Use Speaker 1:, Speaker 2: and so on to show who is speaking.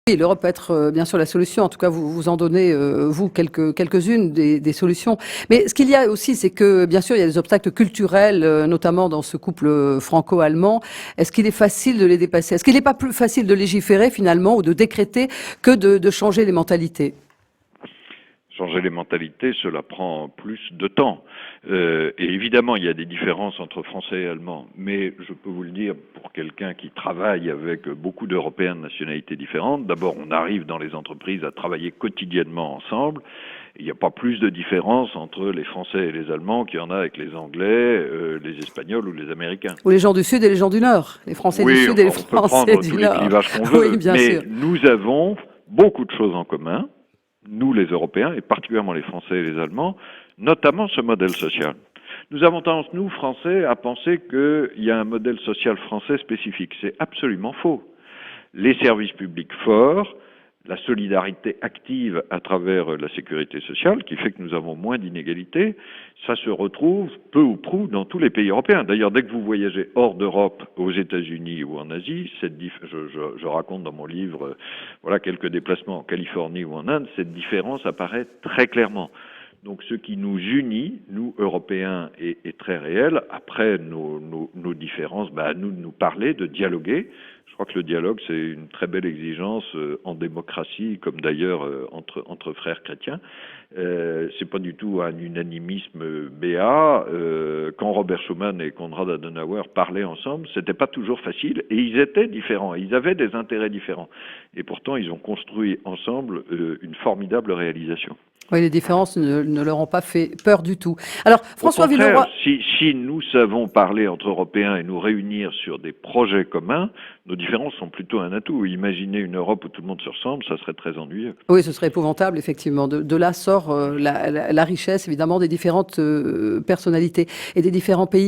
Speaker 1: Oui, l'Europe peut être bien sûr la solution. En tout cas, vous en donnez, vous, quelques-unes des solutions. Mais ce qu'il y a aussi, c'est que, bien sûr, il y a des obstacles culturels, notamment dans ce couple franco-allemand. Est-ce qu'il est facile de les dépasser? Est-ce qu'il n'est pas plus facile de légiférer, finalement, ou de décréter que de changer les mentalités?
Speaker 2: Changer les mentalités, cela prend plus de temps. Et évidemment, il y a des différences entre Français et Allemands. Mais je peux vous le dire, pour quelqu'un qui travaille avec beaucoup d'Européens de nationalités différentes, d'abord, on arrive dans les entreprises à travailler quotidiennement ensemble. Il n'y a pas plus de différence entre les Français et les Allemands qu'il y en a avec les Anglais, les Espagnols ou les Américains.
Speaker 1: Ou les gens du Sud et les gens du Nord. Les Français du
Speaker 2: Oui,
Speaker 1: Sud et les
Speaker 2: enfin, on peut
Speaker 1: Français
Speaker 2: prendre
Speaker 1: du
Speaker 2: tous les
Speaker 1: Nord.
Speaker 2: clivages qu'on veut,
Speaker 1: Oui, bien
Speaker 2: mais
Speaker 1: sûr.
Speaker 2: nous avons beaucoup de choses en commun, nous les Européens, et particulièrement les Français et les Allemands, notamment ce modèle social. Nous avons tendance, nous, Français, à penser qu'il y a un modèle social français spécifique. C'est absolument faux. Les services publics forts, la solidarité active à travers la sécurité sociale, qui fait que nous avons moins d'inégalités, ça se retrouve peu ou prou dans tous les pays européens. D'ailleurs, dès que vous voyagez hors d'Europe, aux États-Unis ou en Asie, je raconte dans mon livre voilà, quelques déplacements en Californie ou en Inde, cette différence apparaît très clairement. Donc ce qui nous unit, nous Européens, est très réel. Après nos différences, à nous de nous parler, de dialoguer. Je crois que le dialogue, c'est une très belle exigence en démocratie, comme d'ailleurs entre frères chrétiens. C'est pas du tout un unanimisme béat. Quand Robert Schuman et Konrad Adenauer parlaient ensemble, c'était pas toujours facile, et ils étaient différents. Ils avaient des intérêts différents, et pourtant ils ont construit ensemble une formidable réalisation.
Speaker 1: Oui, les différences ne leur ont pas fait peur du tout. Alors,
Speaker 2: Au
Speaker 1: François
Speaker 2: contraire,
Speaker 1: Villeroy.
Speaker 2: si nous savons parler entre Européens et nous réunir sur des projets communs, nos différences sont plutôt un atout. Imaginez une Europe où tout le monde se ressemble, ça serait très ennuyeux.
Speaker 1: Oui, ce serait épouvantable, effectivement. De là sort la richesse, évidemment, des différentes personnalités et des différents pays.